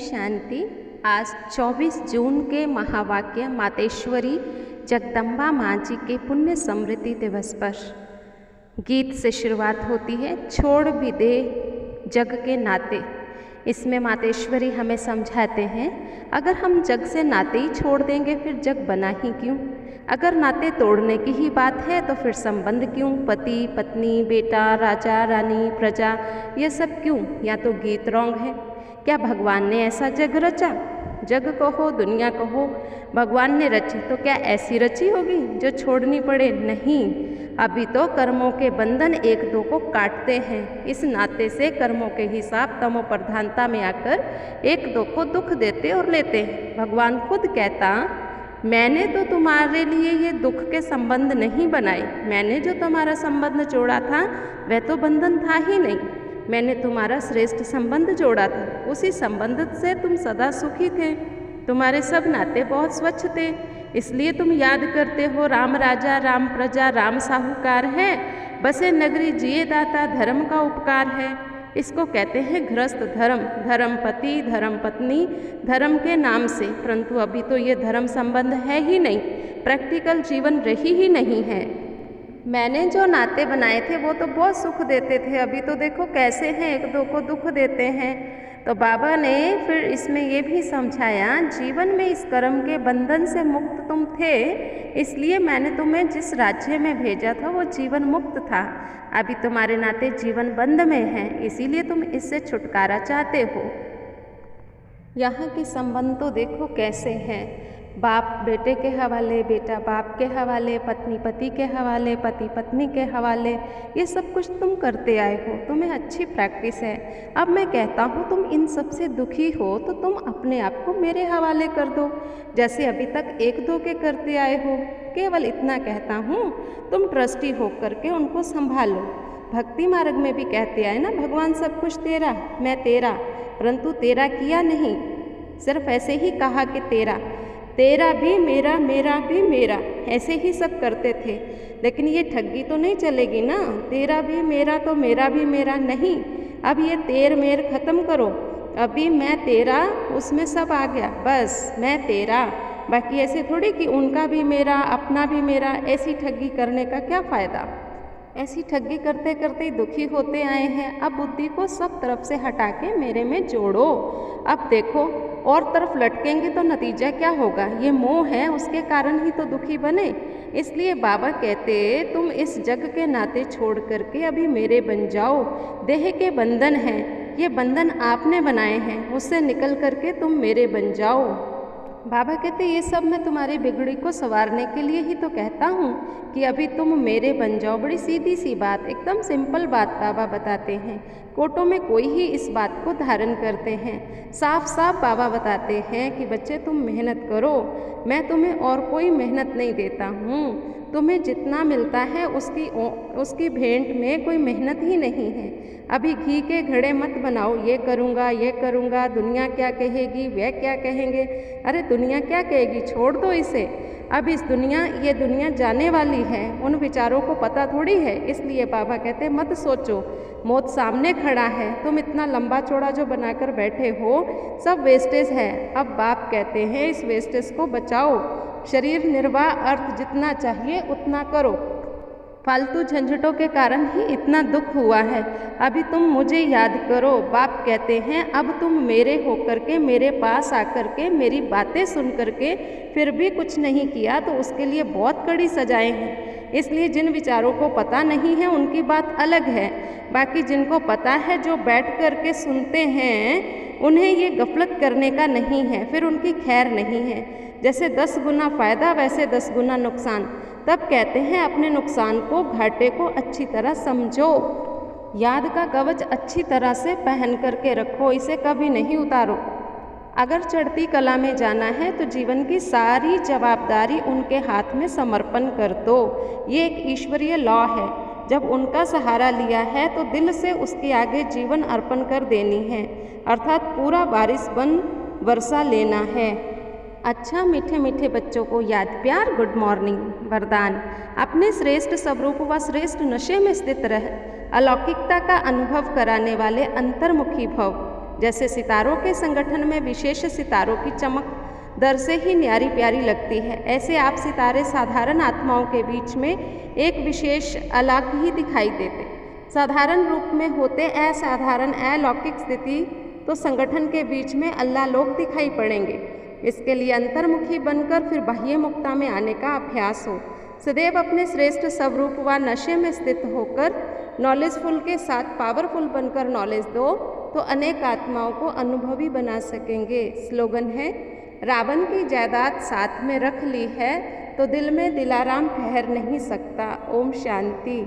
शांति। आज 24 जून के महावाक्य मातेश्वरी जगदम्बा माँ जी के पुण्य स्मृति दिवस पर गीत से शुरुआत होती है। छोड़ भी दे जग के नाते। इसमें मातेश्वरी हमें समझाते हैं, अगर हम जग से नाते ही छोड़ देंगे फिर जग बना ही क्यों। अगर नाते तोड़ने की ही बात है तो फिर संबंध क्यों, पति पत्नी, बेटा, राजा रानी, प्रजा, ये सब क्यों। या तो गीत रॉन्ग है। क्या भगवान ने ऐसा जग रचा? जग कहो दुनिया कहो भगवान ने रची तो क्या ऐसी रची होगी जो छोड़नी पड़े? नहीं, अभी तो कर्मों के बंधन एक दो को काटते हैं। इस नाते से कर्मों के हिसाब तमो प्रधानता में आकर एक दो को दुख देते और लेते हैं। भगवान खुद कहता, मैंने तो तुम्हारे लिए ये दुख के संबंध नहीं बनाए। मैंने जो तुम्हारा संबंध जोड़ा था वह तो बंधन था ही नहीं। मैंने तुम्हारा श्रेष्ठ संबंध जोड़ा था, उसी संबंध से तुम सदा सुखी थे। तुम्हारे सब नाते बहुत स्वच्छ थे, इसलिए तुम याद करते हो राम राजा, राम प्रजा, राम साहूकार है, बसे नगरी जिए दाता, धर्म का उपकार है। इसको कहते हैं गृहस्थ धर्म, धर्म पति, धर्म पत्नी, धर्म के नाम से। परंतु अभी तो ये धर्म संबंध है ही नहीं, प्रैक्टिकल जीवन रही ही नहीं है। मैंने जो नाते बनाए थे वो तो बहुत सुख देते थे, अभी तो देखो कैसे हैं, एक दो को दुख देते हैं। तो बाबा ने फिर इसमें ये भी समझाया, जीवन में इस कर्म के बंधन से मुक्त तुम थे, इसलिए मैंने तुम्हें जिस राज्य में भेजा था वो जीवन मुक्त था। अभी तुम्हारे नाते जीवन बंध में हैं, इसीलिए तुम इससे छुटकारा चाहते हो। यहाँ के संबंध तो देखो कैसे हैं, बाप बेटे के हवाले, बेटा बाप के हवाले, पत्नी पति के हवाले, पति पत्नी के हवाले। ये सब कुछ तुम करते आए हो, तुम्हें अच्छी प्रैक्टिस है। अब मैं कहता हूँ तुम इन सब से दुखी हो तो तुम अपने आप को मेरे हवाले कर दो, जैसे अभी तक एक दो के करते आए हो। केवल इतना कहता हूँ, तुम ट्रस्टी होकर के उनको संभालो। भक्ति मार्ग में भी कहते आए ना, भगवान सब कुछ तेरा, मैं तेरा, परंतु तेरा किया नहीं, सिर्फ ऐसे ही कहा कि तेरा, तेरा भी मेरा, मेरा भी मेरा, ऐसे ही सब करते थे। लेकिन ये ठगी तो नहीं चलेगी ना, तेरा भी मेरा तो मेरा भी मेरा नहीं। अब ये तेर मेर खत्म करो, अभी मैं तेरा उसमें सब आ गया, बस मैं तेरा। बाकी ऐसे थोड़ी कि उनका भी मेरा, अपना भी मेरा, ऐसी ठगी करने का क्या फ़ायदा। ऐसी ठगी करते करते ही दुखी होते आए हैं। अब बुद्धि को सब तरफ से हटा के मेरे में जोड़ो। अब देखो और तरफ लटकेंगे तो नतीजा क्या होगा, ये मोह है, उसके कारण ही तो दुखी बने। इसलिए बाबा कहते, तुम इस जग के नाते छोड़ करके अभी मेरे बन जाओ। देह के बंधन हैं, ये बंधन आपने बनाए हैं, उससे निकल करके तुम मेरे बन जाओ। बाबा कहते, ये सब मैं तुम्हारी बिगड़ी को संवारने के लिए ही तो कहता हूँ कि अभी तुम मेरे बन जाओ। बड़ी सीधी सी बात, एकदम सिंपल बात बाबा बताते हैं। कोटों में कोई ही इस बात को धारण करते हैं। साफ साफ बाबा बताते हैं कि बच्चे तुम मेहनत करो, मैं तुम्हें और कोई मेहनत नहीं देता हूँ। तुम्हें जितना मिलता है उसकी भेंट में कोई मेहनत ही नहीं है। अभी घी के घड़े मत बनाओ, ये करूँगा, दुनिया क्या कहेगी, वह क्या कहेंगे। अरे दुनिया क्या कहेगी, छोड़ दो इसे। अब ये दुनिया जाने वाली है, उन विचारों को पता थोड़ी है। इसलिए बाबा कहते मत सोचो, मौत सामने खड़ा है, तुम इतना लंबा चौड़ा जो बनाकर बैठे हो सब वेस्टेज है। अब बाप कहते हैं इस वेस्टेज को बचाओ, शरीर निर्वाह अर्थ जितना चाहिए उतना करो। फालतू झंझटों के कारण ही इतना दुख हुआ है, अभी तुम मुझे याद करो। बाप कहते हैं अब तुम मेरे होकर के मेरे पास आकर के मेरी बातें सुन करके फिर भी कुछ नहीं किया तो उसके लिए बहुत कड़ी सजाएं हैं। इसलिए जिन विचारों को पता नहीं है उनकी बात अलग है, बाकी जिनको पता है जो बैठ कर के सुनते हैं उन्हें ये गफलत करने का नहीं है, फिर उनकी खैर नहीं है। जैसे 10 गुना फ़ायदा वैसे 10 गुना नुकसान। तब कहते हैं अपने नुकसान को, घाटे को अच्छी तरह समझो। याद का कवच अच्छी तरह से पहन करके रखो, इसे कभी नहीं उतारो। अगर चढ़ती कला में जाना है तो जीवन की सारी जवाबदारी उनके हाथ में समर्पण कर दो। ये एक ईश्वरीय लॉ है, जब उनका सहारा लिया है तो दिल से उसके आगे जीवन अर्पण कर देनी है, अर्थात पूरा बारिश बन वर्षा लेना है। अच्छा मीठे मीठे बच्चों को याद प्यार, गुड मॉर्निंग, वरदान। अपने श्रेष्ठ स्वरूप व श्रेष्ठ नशे में स्थित रह अलौकिकता का अनुभव कराने वाले अंतर्मुखी भव। जैसे सितारों के संगठन में विशेष सितारों की चमक दर से ही न्यारी प्यारी लगती है, ऐसे आप सितारे साधारण आत्माओं के बीच में एक विशेष अलग ही दिखाई देते। साधारण रूप में होते असाधारण अलौकिक स्थिति तो संगठन के बीच में अल्लाह लोक दिखाई पड़ेंगे। इसके लिए अंतर्मुखी बनकर फिर बाह्य मुक्ता में आने का अभ्यास हो। सदैव अपने श्रेष्ठ स्वरूप व नशे में स्थित होकर नॉलेजफुल के साथ पावरफुल बनकर नॉलेज दो तो अनेक आत्माओं को अनुभवी बना सकेंगे। स्लोगन है, रावण की जायदाद साथ में रख ली है तो दिल में दिलाराम ठहर नहीं सकता। ओम शांति।